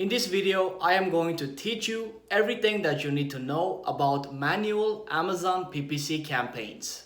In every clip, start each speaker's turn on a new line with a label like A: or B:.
A: In this video, I am going to teach you everything that you need to know about manual Amazon PPC campaigns.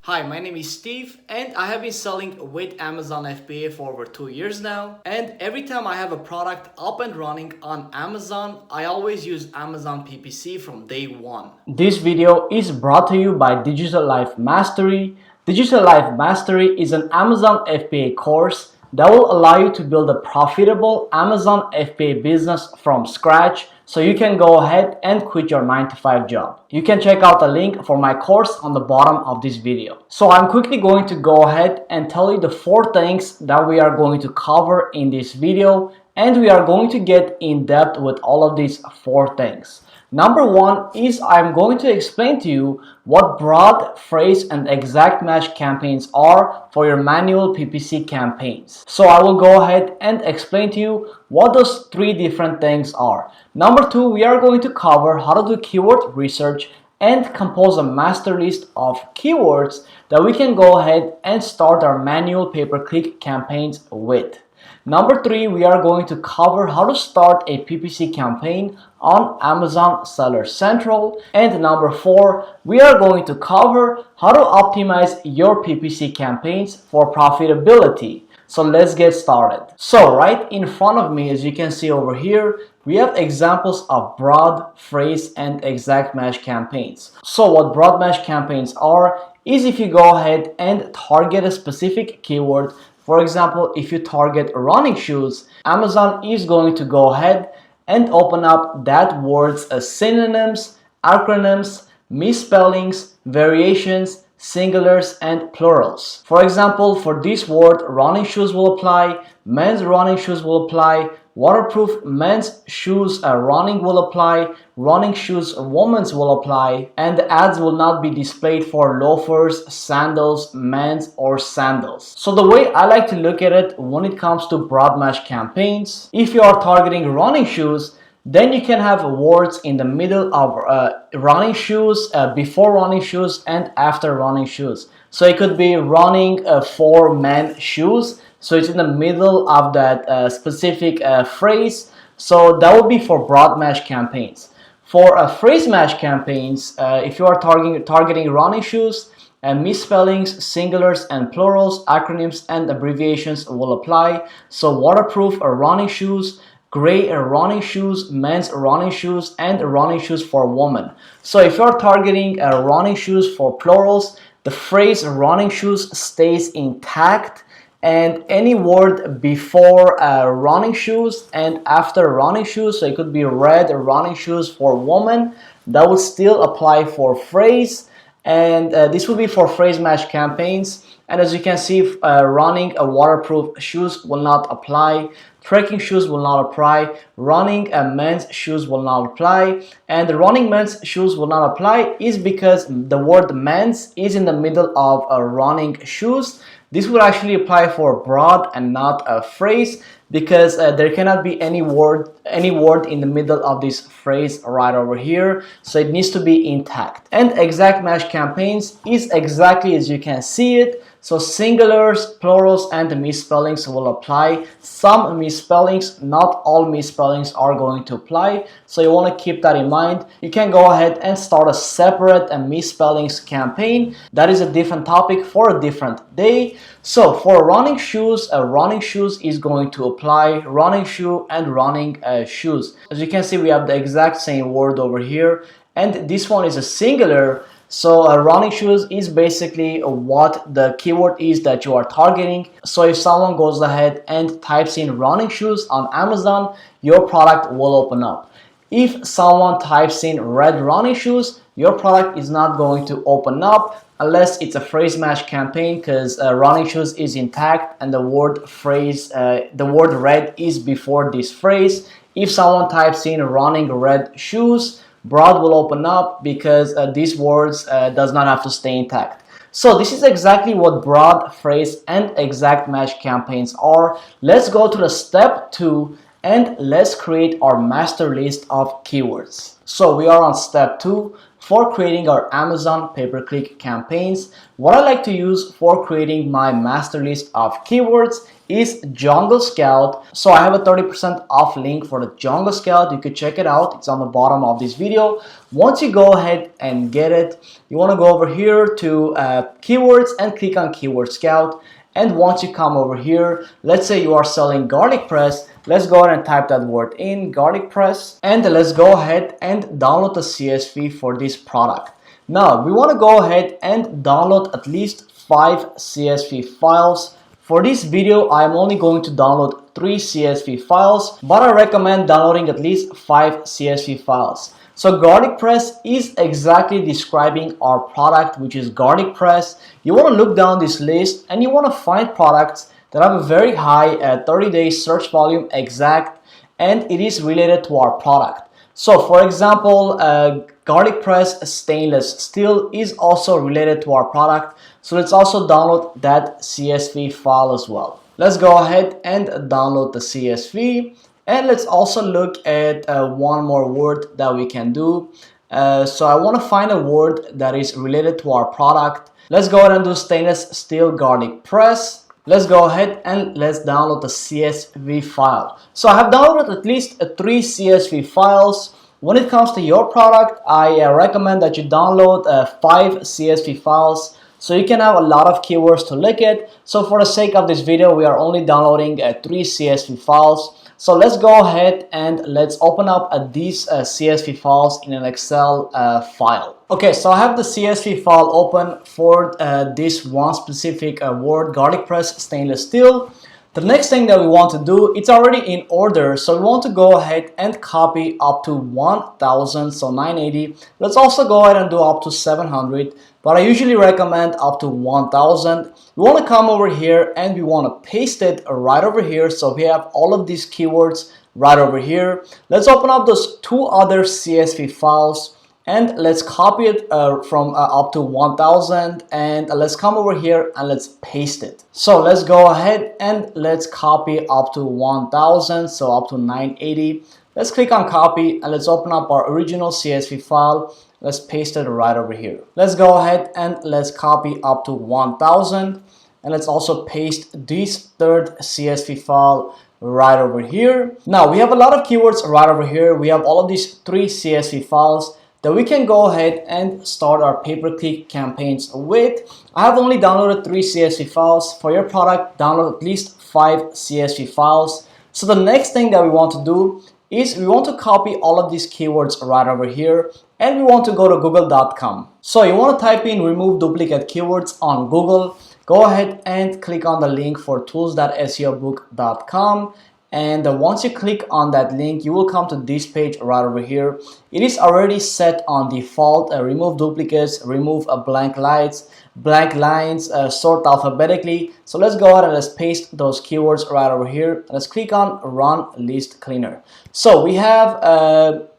A: Hi, my name is Steve and I have been selling with Amazon FBA for over 2 years now. And every time I have a product up and running on Amazon, I always use Amazon PPC from day one. This video is brought to you by Digital Life Mastery. Digital Life Mastery is an Amazon FBA course that will allow you to build a profitable Amazon FBA business from scratch, so you can go ahead and quit your 9-to-5 job. You can check out the link for my course on the bottom of this video. So I'm quickly going to go ahead and tell you the 4 things that we are going to cover in this video, and we are going to get in depth with all of these 4 things. Number 1 is I'm going to explain to you what broad, phrase, and exact match campaigns are for your manual PPC campaigns. So I will go ahead and explain to you what those 3 different things are. Number 2, we are going to cover how to do keyword research and compose a master list of keywords that we can go ahead and start our manual pay-per-click campaigns with. Number 3, we are going to cover how to start a PPC campaign on Amazon Seller Central. And number 4, we are going to cover how to optimize your PPC campaigns for profitability. So let's get started. So right in front of me, as you can see over here, we have examples of broad, phrase, and exact match campaigns. So what broad match campaigns are is if you go ahead and target a specific keyword. For example, if you target running shoes, Amazon is going to go ahead and open up that word's synonyms, acronyms, misspellings, variations, singulars, and plurals. For example, for this word, running shoes will apply, men's running shoes will apply, waterproof men's shoes running will apply, running shoes women's will apply, and the ads will not be displayed for loafers, sandals, men's, or sandals. So the way I like to look at it when it comes to broad match campaigns, if you are targeting running shoes, then you can have words in the middle of running shoes, before running shoes, and after running shoes. So it could be running for men shoes. So it's in the middle of that specific phrase. So that would be for broad match campaigns. For phrase match campaigns, if you are targeting running shoes, misspellings, singulars, and plurals, acronyms, and abbreviations will apply. So waterproof running shoes, gray running shoes, men's running shoes, and running shoes for women. So if you're targeting running shoes for plurals, the phrase running shoes stays intact, and any word before running shoes and after running shoes, so it could be red running shoes for women, that would still apply for phrase, and this will be for phrase match campaigns. And as you can see, running waterproof shoes will not apply, trekking shoes will not apply, running men's shoes will not apply, and the running men's shoes will not apply is because the word men's is in the middle of running shoes. This would actually apply for broad and not a phrase, because there cannot be any word in the middle of this phrase right over here, so it needs to be intact. And exact match campaigns is exactly as you can see it. So singulars, plurals, and misspellings will apply. Some misspellings, not all misspellings are going to apply. So you want to keep that in mind. You can go ahead and start a separate misspellings campaign. That is a different topic for a different day. So for running shoes is going to apply running shoe and running shoes. As you can see, we have the exact same word over here. And this one is a singular. So running shoes is basically what the keyword is that you are targeting. So if someone goes ahead and types in running shoes on Amazon, your product will open up. If someone types in red running shoes, your product is not going to open up unless it's a phrase match campaign, because running shoes is intact and the word red is before this phrase. If someone types in running red shoes, broad will open up because these words does not have to stay intact. So this is exactly what broad, phrase, and exact match campaigns are. Let's go to the step 2 and let's create our master list of keywords. So we are on step 2. for creating our Amazon pay-per-click campaigns. What I like to use for creating my master list of keywords is Jungle Scout. So I have a 30% off link for the Jungle Scout. You could check it out. It's on the bottom of this video. Once you go ahead and get it, you want to go over here to keywords and click on Keyword Scout. And once you come over here, let's say you are selling garlic press, let's go ahead and type that word in, garlic press, and let's go ahead and download the CSV for this product. Now, we want to go ahead and download at least 5 CSV files. For this video, I'm only going to download 3 CSV files, but I recommend downloading at least 5 CSV files. So garlic press is exactly describing our product, which is garlic press. You want to look down this list and you want to find products that have a very high 30-day search volume exact, and it is related to our product. So for example, garlic press stainless steel is also related to our product. So let's also download that CSV file as well. Let's go ahead and download the CSV. And let's also look at one more word that we can do. So I want to find a word that is related to our product. Let's go ahead and do stainless steel garlic press. Let's go ahead and let's download the CSV file. So I have downloaded at least 3 CSV files. When it comes to your product, I recommend that you download 5 CSV files, so you can have a lot of keywords to look at. So for the sake of this video, we are only downloading 3 CSV files. So let's go ahead and let's open up these CSV files in an Excel file. Okay, so I have the CSV file open for this one specific word, garlic press stainless steel. The next thing that we want to do, it's already in order, so we want to go ahead and copy up to 1000, so 980. Let's also go ahead and do up to 700, but I usually recommend up to 1000. We want to come over here and we want to paste it right over here, so we have all of these keywords right over here. Let's open up those 2 other CSV files and let's copy it from up to 1000, and let's come over here and let's paste it. So let's go ahead and let's copy up to 1000, so up to 980. Let's click on copy and let's open up our original CSV file. Let's paste it right over here. Let's go ahead and let's copy up to 1000, and let's also paste this third CSV file right over here. Now we have a lot of keywords right over here. We have all of these 3 CSV files that we can go ahead and start our pay-per-click campaigns with. I have only downloaded 3 CSV files. For your product, download at least 5 CSV files. So the next thing that we want to do is we want to copy all of these keywords right over here, and we want to go to google.com. So you want to type in remove duplicate keywords on Google. Go ahead and click on the link for tools.seobook.com. And once you click on that link, you will come to this page right over here. It is already set on default, remove duplicates, remove blank lines, sort alphabetically. So let's go ahead and let's paste those keywords right over here. Let's click on run list cleaner. So we have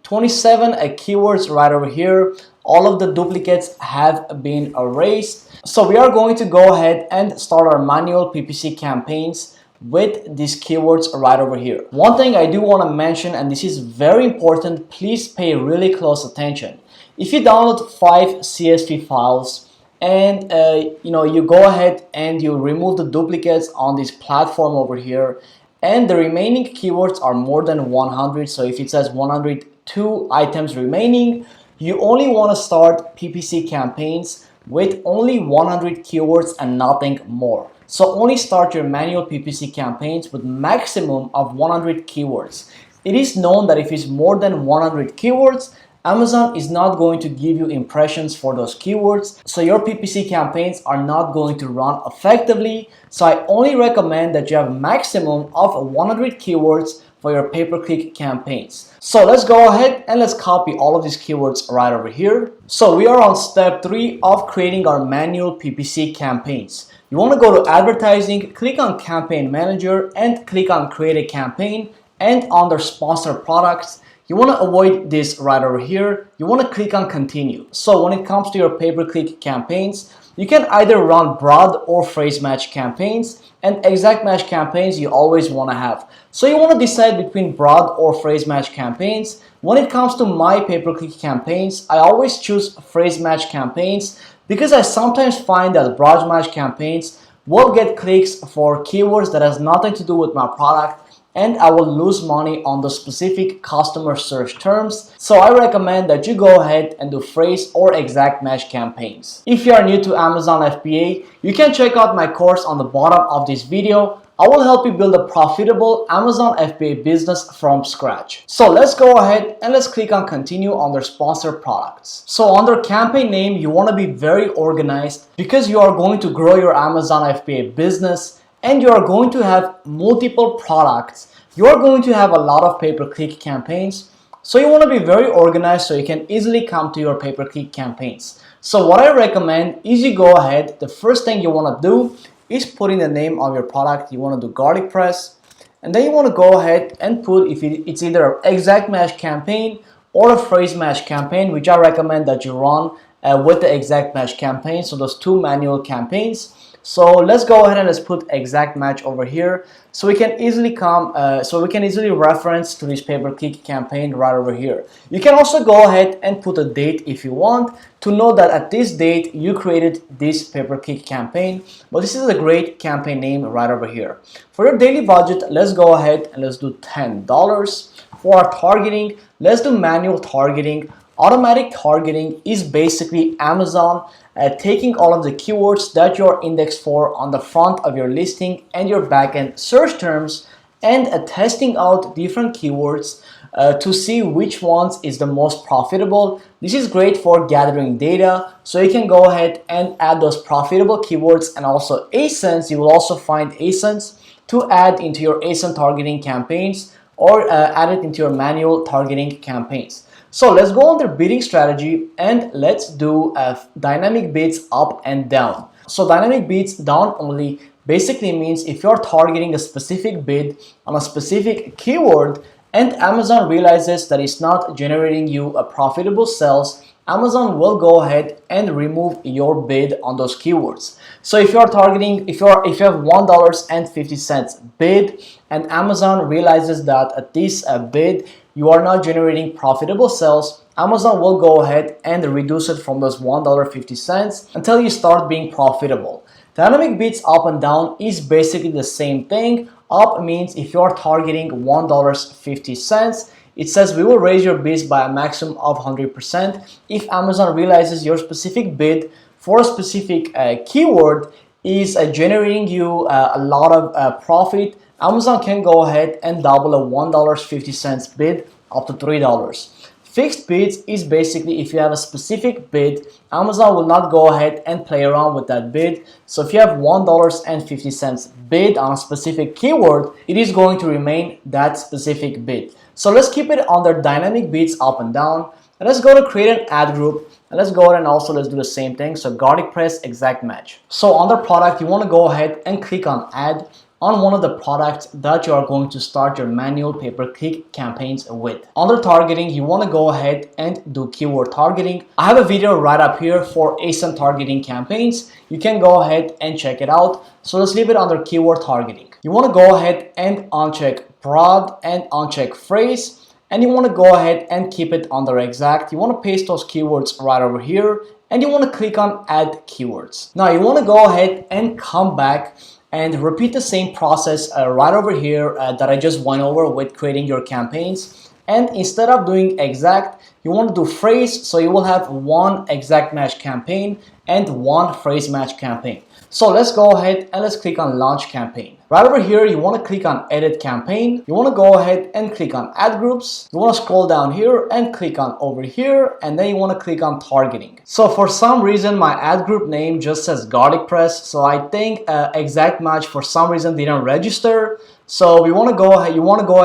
A: 27 keywords right over here. All of the duplicates have been erased. So we are going to go ahead and start our manual PPC campaigns with these keywords right over here. One thing I do want to mention, and this is very important, please pay really close attention. If you download 5 CSV files and you go ahead and you remove the duplicates on this platform over here, and the remaining keywords are more than 100, so if it says 102 items remaining, you only want to start PPC campaigns with only 100 keywords and nothing more. So only start your manual PPC campaigns with maximum of 100 keywords. It is known that if it's more than 100 keywords, Amazon is not going to give you impressions for those keywords, so your PPC campaigns are not going to run effectively. So I only recommend that you have a maximum of 100 keywords for your pay-per-click campaigns. So let's go ahead and let's copy all of these keywords right over here. So we are on step 3 of creating our manual PPC campaigns. You want to go to advertising, click on campaign manager and click on create a campaign, and under sponsor products, You want to avoid this right over here. You want to click on continue. So when it comes to your pay-per-click campaigns, you can either run broad or phrase match campaigns, and exact match campaigns you always want to have. So you want to decide between broad or phrase match campaigns. When it comes to my pay-per-click campaigns, I always choose phrase match campaigns because I sometimes find that broad match campaigns will get clicks for keywords that has nothing to do with my product, and I will lose money on the specific customer search terms. So I recommend that you go ahead and do phrase or exact match campaigns. If you are new to Amazon FBA, you can check out my course on the bottom of this video. I will help you build a profitable Amazon FBA business from scratch. So let's go ahead and let's click on continue under sponsored products. So under campaign name, you want to be very organized because you are going to grow your Amazon FBA business and you are going to have multiple products. You are going to have a lot of pay-per-click campaigns. So you want to be very organized so you can easily come to your pay-per-click campaigns. So what I recommend is you go ahead. The first thing you want to do is put in the name of your product. You want to do garlic press. And then you want to go ahead and put if it's either an exact match campaign or a phrase match campaign, which I recommend that you run with the exact match campaign. So those two manual campaigns. So let's go ahead and let's put exact match over here so we can easily reference to this pay-per-click campaign right over here. You can also go ahead and put a date if you want to know that at this date you created this pay-per-click campaign, but this is a great campaign name right over here. For your daily budget, let's go ahead and let's do $10. For our targeting, let's do manual targeting. Automatic targeting is basically Amazon taking all of the keywords that you're indexed for on the front of your listing and your backend search terms and testing out different keywords to see which ones is the most profitable. This is great for gathering data, so you can go ahead and add those profitable keywords and also ASINs. You will also find ASINs to add into your ASIN targeting campaigns or add it into your manual targeting campaigns. So let's go under bidding strategy and let's do dynamic bids up and down. So dynamic bids down only basically means if you're targeting a specific bid on a specific keyword and Amazon realizes that it's not generating you a profitable sales, Amazon will go ahead and remove your bid on those keywords. So if you're targeting, if you have $1.50 bid and Amazon realizes that at this bid you are not generating profitable sales, Amazon will go ahead and reduce it from those $1.50 until you start being profitable. Dynamic bids up and down is basically the same thing. Up means if you are targeting $1.50, it says we will raise your bids by a maximum of 100%. If Amazon realizes your specific bid for a specific keyword is generating you a lot of profit, Amazon can go ahead and double a $1.50 bid up to $3. Fixed bids is basically if you have a specific bid, Amazon will not go ahead and play around with that bid. So if you have $1.50 bid on a specific keyword, it is going to remain that specific bid. So let's keep it under dynamic bids up and down. And let's go to create an ad group. And let's go ahead and also let's do the same thing. So garlic press exact match. So under product, you want to go ahead and click on add on one of the products that you are going to start your manual pay-per-click campaigns with. Under targeting, you want to go ahead and do keyword targeting. I have a video right up here for ASIN targeting campaigns. You can go ahead and check it out. So let's leave it under keyword targeting. You want to go ahead and uncheck broad and uncheck phrase, and you want to go ahead and keep it under exact. You want to paste those keywords right over here, and you want to click on add keywords. Now you want to go ahead and come back and repeat the same process right over here that I just went over with creating your campaigns. And instead of doing exact, you want to do phrase, so you will have one exact match campaign and one phrase match campaign. So let's go ahead and let's click on launch campaign. Right over here, you want to click on edit campaign. You want to go ahead and click on ad groups. You want to scroll down here and click on over here, and then you want to click on targeting. So for some reason, my ad group name just says garlic press. So I think exact match for some reason didn't register. So you want to go ahead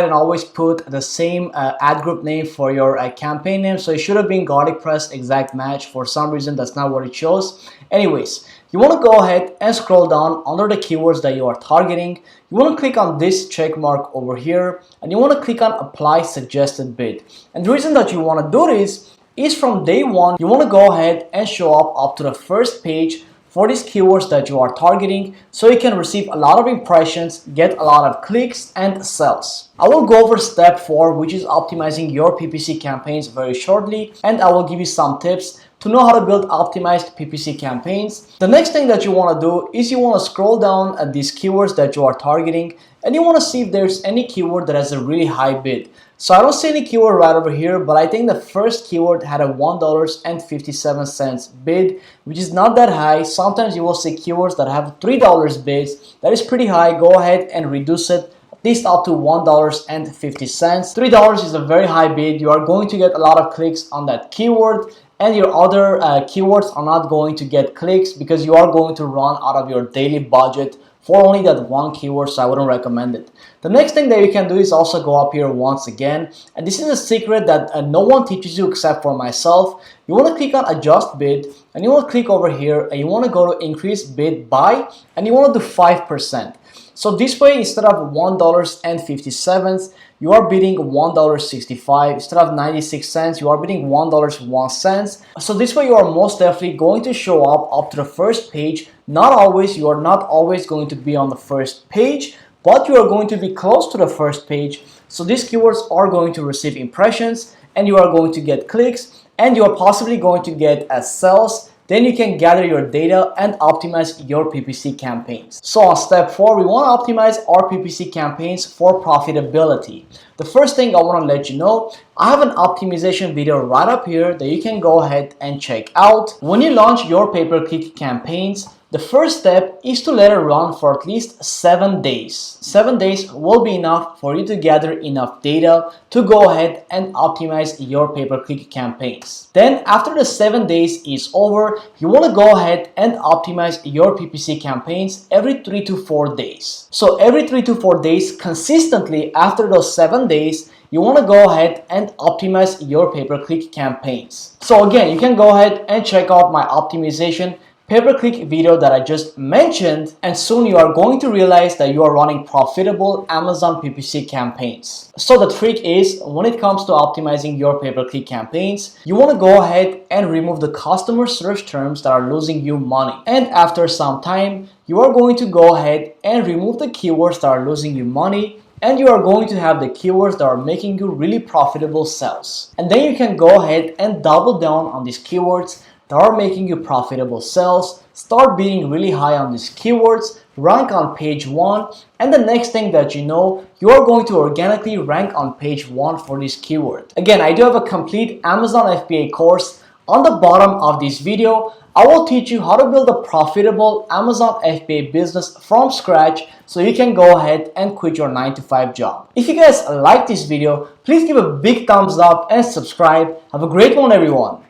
A: and always put the same ad group name for your campaign name. So it should have been garlic press exact match. For some reason, that's not what it shows. Anyways, you want to go ahead and scroll down under the keywords that you are targeting. You want to click on this check mark over here, and you want to click on apply suggested bid. And the reason that you want to do this is from day one, you want to go ahead and show up to the first page for these keywords that you are targeting, so you can receive a lot of impressions, get a lot of clicks and sales. I will go over step 4, which is optimizing your PPC campaigns, very shortly, and I will give you some tips to know how to build optimized PPC campaigns. The next thing that you want to do is you want to scroll down at these keywords that you are targeting, and you want to see if there's any keyword that has a really high bid. So I don't see any keyword right over here, but I think the first keyword had a $1.57 bid, which is not that high. Sometimes you will see keywords that have $3 bids. That is pretty high. Go ahead and reduce it at least up to $1.50. $3 is a very high bid. You are going to get a lot of clicks on that keyword, and your other keywords are not going to get clicks because you are going to run out of your daily budget for only that one keyword, so I wouldn't recommend it. The next thing that you can do is also go up here once again, and this is a secret that no one teaches you except for myself. You want to click on adjust bid, and you want to click over here, and you want to go to increase bid by, and you want to do 5%. So this way, instead of $1.57, you are bidding $1.65. Instead of 96 cents, you are bidding $1.01. So this way, you are most definitely going to show up to the first page. Not always, you are not always going to be on the first page, but you are going to be close to the first page. So these keywords are going to receive impressions, and you are going to get clicks, and you are possibly going to get sales. Then you can gather your data and optimize your PPC campaigns. So on step 4, we want to optimize our PPC campaigns for profitability. The first thing I want to let you know, I have an optimization video right up here that you can go ahead and check out. When you launch your pay-per-click campaigns, the first step is to let it run for at least 7 days. 7 days will be enough for you to gather enough data to go ahead and optimize your pay-per-click campaigns. Then after the 7 days is over, you want to go ahead and optimize your PPC campaigns every 3 to 4 days. So every 3 to 4 days consistently after those 7 days, you want to go ahead and optimize your pay-per-click campaigns. So again, you can go ahead and check out my optimization pay-per-click video that I just mentioned, and soon you are going to realize that you are running profitable Amazon PPC campaigns. So the trick is, when it comes to optimizing your pay-per-click campaigns, you want to go ahead and remove the customer search terms that are losing you money. And after some time, you are going to go ahead and remove the keywords that are losing you money, and you are going to have the keywords that are making you really profitable sales. And then you can go ahead and double down on these keywords that are making you profitable sales, start bidding really high on these keywords, rank on page 1, and the next thing that you know, you are going to organically rank on page 1 for this keyword. Again, I do have a complete Amazon FBA course. On the bottom of this video, I will teach you how to build a profitable Amazon FBA business from scratch so you can go ahead and quit your 9-to-5 job. If you guys like this video, please give a big thumbs up and subscribe. Have a great one, everyone.